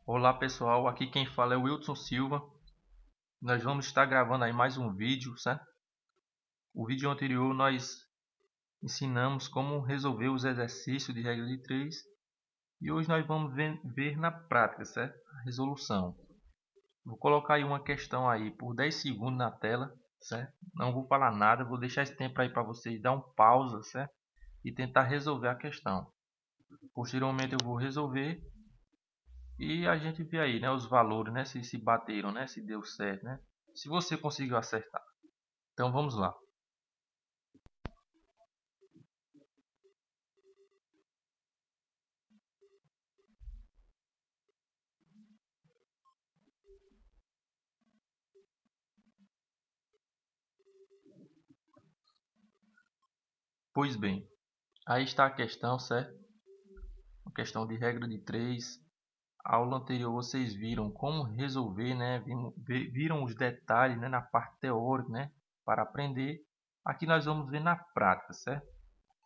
Olá pessoal, aqui quem fala é o Wilson Silva. Nós vamos estar gravando aí mais um vídeo, certo? O vídeo anterior nós ensinamos como resolver os exercícios de regra de 3 e hoje nós vamos ver na prática, certo? A resolução. Vou colocar aí uma questão aí por 10 segundos na tela, certo? Não vou falar nada, vou deixar esse tempo aí para vocês dar um pausa, certo? E tentar resolver a questão. Posteriormente eu vou resolver e a gente vê aí, né, os valores, né, se bateram, né, se deu certo, né? Se você conseguiu acertar. Então vamos lá. Pois bem, aí está a questão, certo? A questão de regra de 3. A aula anterior vocês viram como resolver, né? Viram os detalhes, né, na parte teórica, né, para aprender. Aqui nós vamos ver na prática, certo?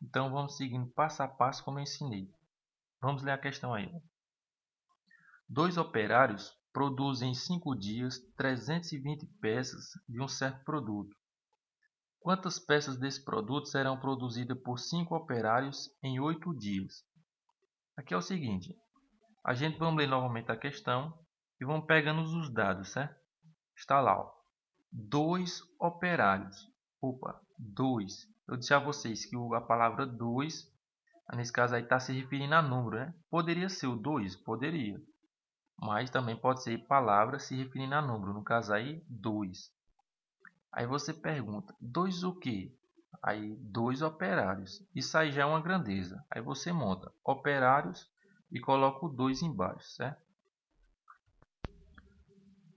Então vamos seguindo passo a passo como eu ensinei. Vamos ler a questão aí. Dois operários produzem em 5 dias 320 peças de um certo produto. Quantas peças desse produto serão produzidas por 5 operários em 8 dias? Aqui é o seguinte, a gente vamos ler novamente a questão e vamos pegando os dados, certo? Está lá, ó, 2 operários. Opa, 2. Eu disse a vocês que a palavra 2, nesse caso aí está se referindo a número, né? Poderia ser o 2? Poderia. Mas também pode ser palavra se referindo a número, no caso aí 2. Aí você pergunta, 2 o quê? Aí 2 operários. Isso aí já é uma grandeza. Aí você monta operários e coloca o 2 embaixo, certo?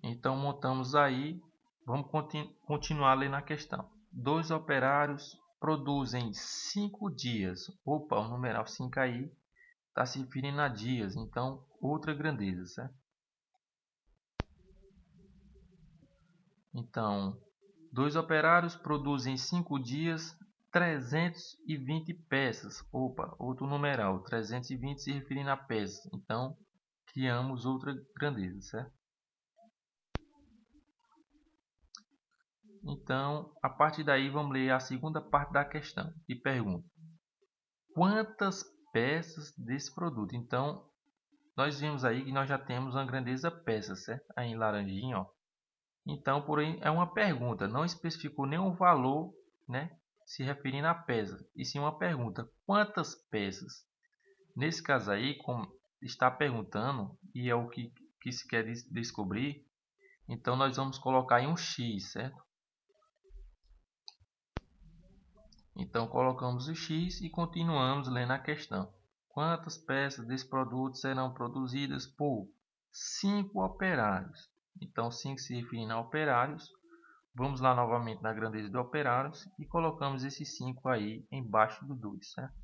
Então montamos aí, vamos continuar lendo a questão. 2 operários produzem 5 dias. Opa, o numeral 5 aí está se referindo a dias, então outra grandeza, certo? Então, 2 operários produzem em 5 dias 320 peças. Opa, outro numeral, 320 se referindo a peças. Então, criamos outra grandeza, certo? Então, a partir daí, vamos ler a segunda parte da questão. E pergunta, quantas peças desse produto? Então, nós vimos aí que nós já temos uma grandeza peças, certo? Aí em laranjinha, ó. Então, porém, é uma pergunta, não especificou nenhum valor, né, se referindo a peças, e sim uma pergunta, quantas peças? Nesse caso aí, como está perguntando, e é o que se quer descobrir, então nós vamos colocar em um X, certo? Então, colocamos o X e continuamos lendo a questão. Quantas peças desse produto serão produzidas por 5 operários? Então, 5 se referindo a operários. Vamos lá novamente na grandeza de operários e colocamos esses 5 aí embaixo do 2, certo?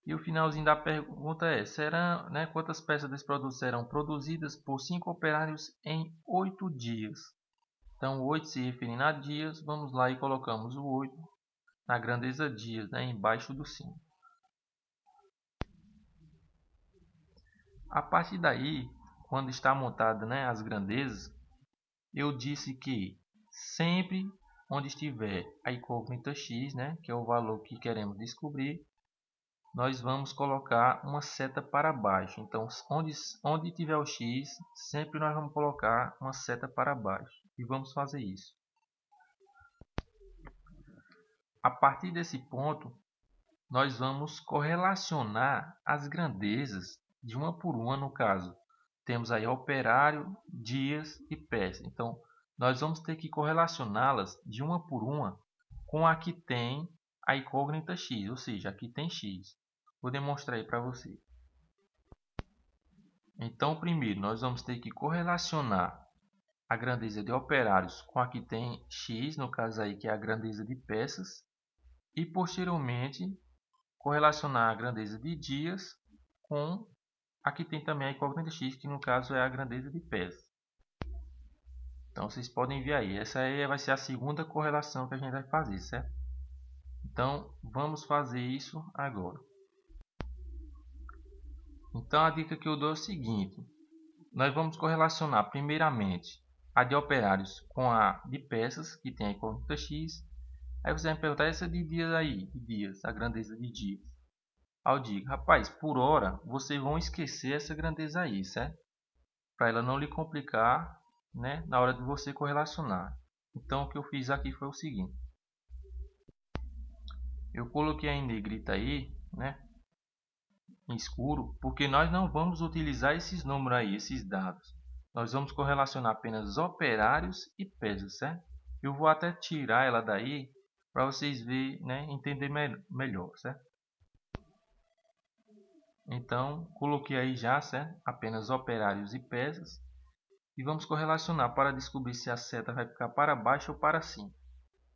E o finalzinho da pergunta é, quantas peças desse produto serão produzidas por 5 operários em 8 dias? Então, 8 se referindo a dias, vamos lá e colocamos o 8 na grandeza dias, né, embaixo do 5. A partir daí, quando está montada, né, as grandezas, eu disse que sempre onde estiver a incógnita x, né, que é o valor que queremos descobrir, nós vamos colocar uma seta para baixo. Então, onde tiver o x, sempre nós vamos colocar uma seta para baixo. E vamos fazer isso. A partir desse ponto, nós vamos correlacionar as grandezas de uma por uma, no caso. Temos aí operário, dias e peça. Então, nós vamos ter que correlacioná-las de uma por uma com a que tem a incógnita x, ou seja, aqui tem x. Vou demonstrar aí para você. Então, primeiro, nós vamos ter que correlacionar a grandeza de operários com a que tem x, no caso aí que é a grandeza de peças, e posteriormente correlacionar a grandeza de dias com a que tem também a incógnita x, que no caso é a grandeza de peças. Então, vocês podem ver aí, essa aí vai ser a segunda correlação que a gente vai fazer, certo? Então, vamos fazer isso agora. Então a dica que eu dou é o seguinte: nós vamos correlacionar primeiramente a de operários com a de peças, que tem a incógnita x. Aí você vai me perguntar essa de dias aí, de dias, a grandeza de dias. Aí eu digo, rapaz, por hora vocês vão esquecer essa grandeza aí, certo? Para ela não lhe complicar, né, na hora de você correlacionar. Então o que eu fiz aqui foi o seguinte: eu coloquei em negrita aí, né, em escuro, porque nós não vamos utilizar esses números aí, esses dados. Nós vamos correlacionar apenas operários e peças, certo? Eu vou até tirar ela daí para vocês verem, né, entender melhor, certo? Então, coloquei aí já, certo? Apenas operários e peças. E vamos correlacionar para descobrir se a seta vai ficar para baixo ou para cima.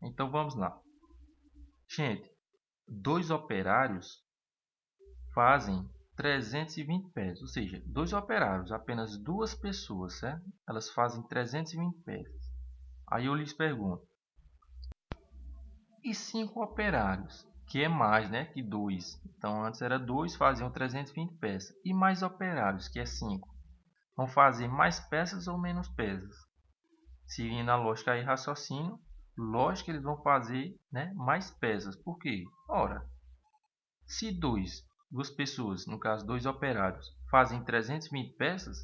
Então, vamos lá. Gente, 2 operários fazem 320 pés, ou seja, 2 operários, apenas 2 pessoas, certo? Elas fazem 320 pés. Aí eu lhes pergunto, e 5 operários, que é mais, né, que 2. Então antes era 2, faziam 320 peças. E mais operários, que é 5, vão fazer mais peças ou menos peças? Seguindo a lógica aí, raciocínio, lógico que eles vão fazer, né, mais peças. Por quê? Ora, se duas pessoas, no caso 2 operários, fazem 320 peças,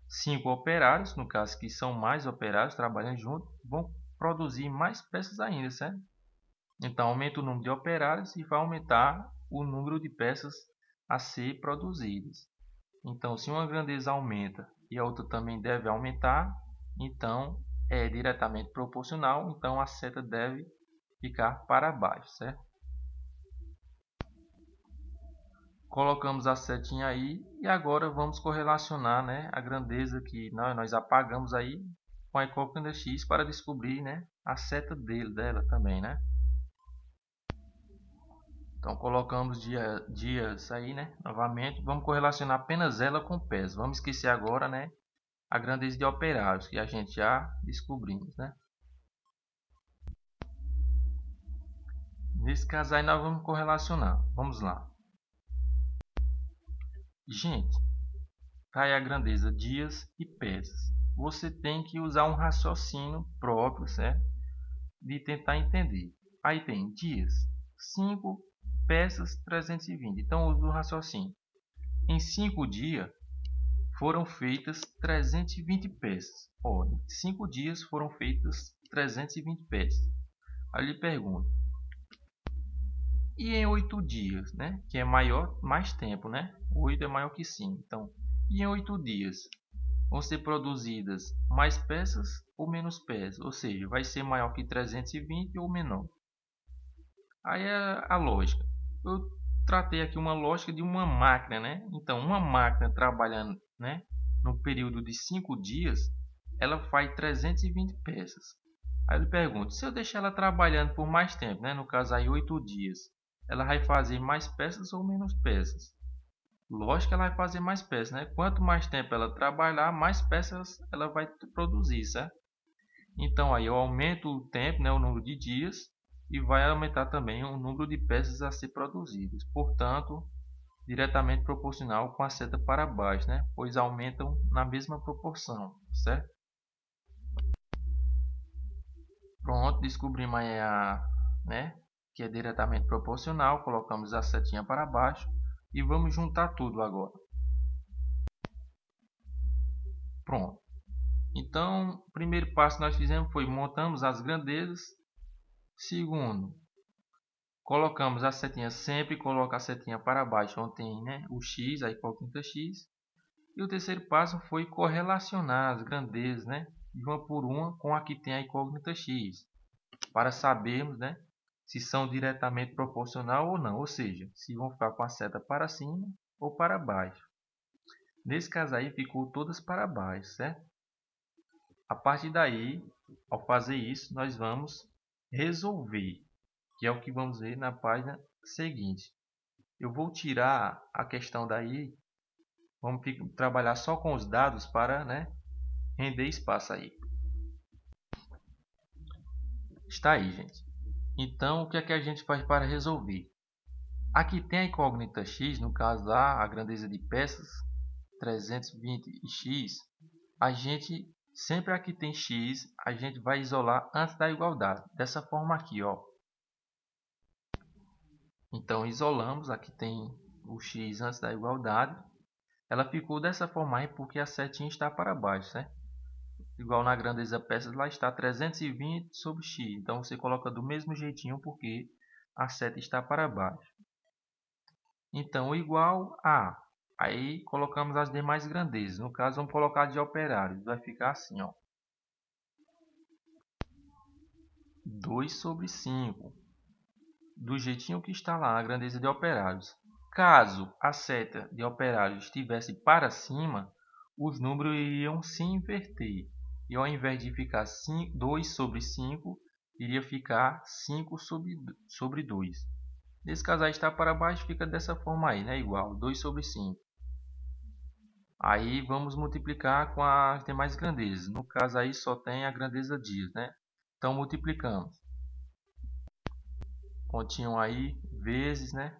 5 operários, no caso que são mais operários trabalhando junto, vão produzir mais peças ainda, certo? Então aumenta o número de operários e vai aumentar o número de peças a ser produzidas. Então, se uma grandeza aumenta e a outra também deve aumentar, então é diretamente proporcional, então a seta deve ficar para baixo, certo? Colocamos a setinha aí e agora vamos correlacionar, né, a grandeza que nós apagamos aí com a incógnita x para descobrir, né, a seta dela também, né? Então colocamos dias aí, né, novamente. Vamos correlacionar apenas ela com peso. Vamos esquecer agora, né, a grandeza de operários que a gente já descobrimos, né? Nesse caso aí nós vamos correlacionar. Vamos lá. Gente, tá aí a grandeza dias e peças. Você tem que usar um raciocínio próprio, certo? De tentar entender. Aí tem dias, 5 peças, 320. Então uso o raciocínio. Em 5 dias foram feitas 320 peças. Olha, em 5 dias foram feitas 320 peças. Aí lhe pergunto, e em 8 dias, né? Que é maior, mais tempo, né? 8 é maior que 5. Então, e em 8 dias vão ser produzidas mais peças ou menos peças? Ou seja, vai ser maior que 320 ou menor? Aí é a lógica. Eu tratei aqui uma lógica de uma máquina, né? Então, uma máquina trabalhando, né, no período de 5 dias, ela faz 320 peças. Aí eu lhe pergunto, se eu deixar ela trabalhando por mais tempo, né, no caso aí 8 dias, ela vai fazer mais peças ou menos peças? Lógico que ela vai fazer mais peças, né? Quanto mais tempo ela trabalhar, mais peças ela vai produzir, certo? Então aí eu aumento o tempo, né, o número de dias, e vai aumentar também o número de peças a ser produzidas. Portanto, diretamente proporcional com a seta para baixo, né? Pois aumentam na mesma proporção, certo? Pronto, descobrimos aí né, que é diretamente proporcional. Colocamos a setinha para baixo e vamos juntar tudo agora. Pronto. Então, o primeiro passo que nós fizemos foi montamos as grandezas. Segundo, colocamos a setinha, sempre coloca a setinha para baixo onde tem, né, o x, a incógnita x. E o terceiro passo foi correlacionar as grandezas, né, de uma por uma com a que tem a incógnita x, para sabermos, né, se são diretamente proporcional ou não, ou seja, se vão ficar com a seta para cima ou para baixo. Nesse caso aí ficou todas para baixo, certo? A partir daí, ao fazer isso, nós vamos resolver, que é o que vamos ver na página seguinte. Eu vou tirar a questão daí, vamos trabalhar só com os dados para, né, render espaço aí. Está aí, gente. Então, o que é que a gente faz para resolver? Aqui tem a incógnita x, no caso lá, a grandeza de peças, 320 e x. A gente, sempre aqui tem x, a gente vai isolar antes da igualdade, dessa forma aqui, ó. Então, isolamos, aqui tem o x antes da igualdade. Ela ficou dessa forma aí porque a setinha está para baixo, né? Igual na grandeza peças, lá está 320 sobre x. Então, você coloca do mesmo jeitinho porque a seta está para baixo. Então, igual a... Aí, colocamos as demais grandezas. No caso, vamos colocar de operários. Vai ficar assim, ó. 2 sobre 5. Do jeitinho que está lá, a grandeza de operários. Caso a seta de operários estivesse para cima, os números iriam se inverter. E ao invés de ficar 2 sobre 5, iria ficar 5 sobre 2. Nesse caso aí está para baixo, fica dessa forma aí, né? Igual 2 sobre 5. Aí vamos multiplicar com as demais grandezas. No caso aí só tem a grandeza dias, né? Então multiplicamos. Pontinho aí, vezes, né?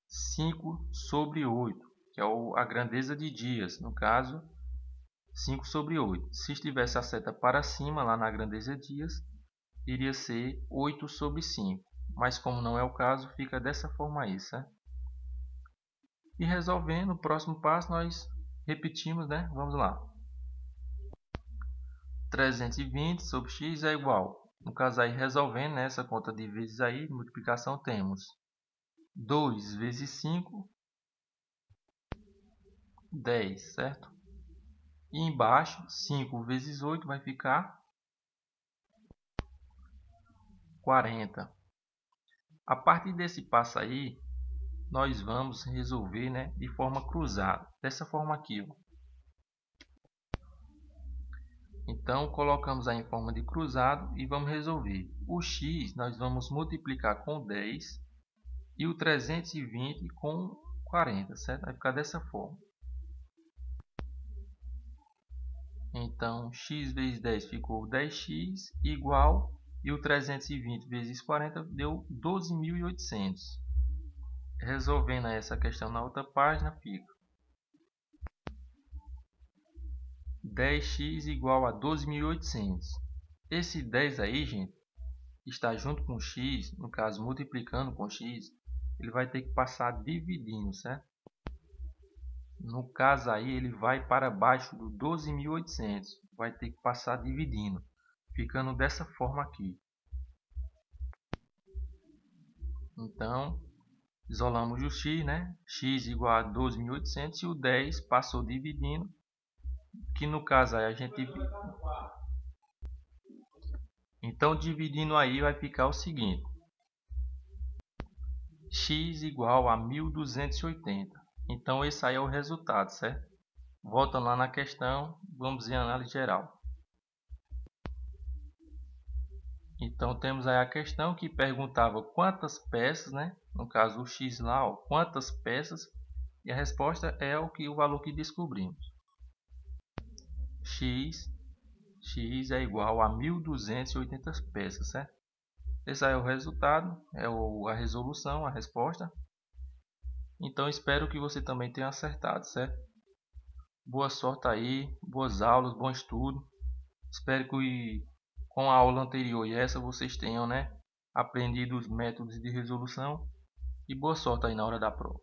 5 sobre 8, que é a grandeza de dias. No caso, 5 sobre 8. Se estivesse a seta para cima, lá na grandeza de dias, iria ser 8 sobre 5. Mas como não é o caso, fica dessa forma aí, certo? E resolvendo, o próximo passo nós repetimos, né? Vamos lá. 320 sobre x é igual. No caso aí, resolvendo essa conta de vezes aí, multiplicação, temos 2 vezes 5, 10, certo? E embaixo, 5 vezes 8 vai ficar 40. A partir desse passo aí, nós vamos resolver, né, de forma cruzada. Dessa forma aqui, ó. Então, colocamos aí em forma de cruzado e vamos resolver. O x nós vamos multiplicar com 10 e o 320 com 40, certo? Vai ficar dessa forma. Então, x vezes 10 ficou 10x igual, e o 320 vezes 40 deu 12.800. Resolvendo essa questão na outra página, fica 10x igual a 12.800. Esse 10 aí, gente, está junto com x, no caso multiplicando com x, ele vai ter que passar dividindo, certo? No caso aí, ele vai para baixo do 12.800, vai ter que passar dividindo, ficando dessa forma aqui. Então, isolamos o x, né? X igual a 12.800 e o 10 passou dividindo, que no caso aí a gente... Então, dividindo aí vai ficar o seguinte: x igual a 1.280. Então, esse aí é o resultado, certo? Voltando lá na questão, vamos em análise geral. Então, temos aí a questão que perguntava quantas peças, né? No caso, o x lá, ó, quantas peças, e a resposta é o valor que descobrimos. X é igual a 1.280 peças, certo? Esse aí é o resultado, é a resolução, a resposta. Então, espero que você também tenha acertado, certo? Boa sorte aí, boas aulas, bom estudo. Espero que com a aula anterior e essa vocês tenham, né, aprendido os métodos de resolução. E boa sorte aí na hora da prova.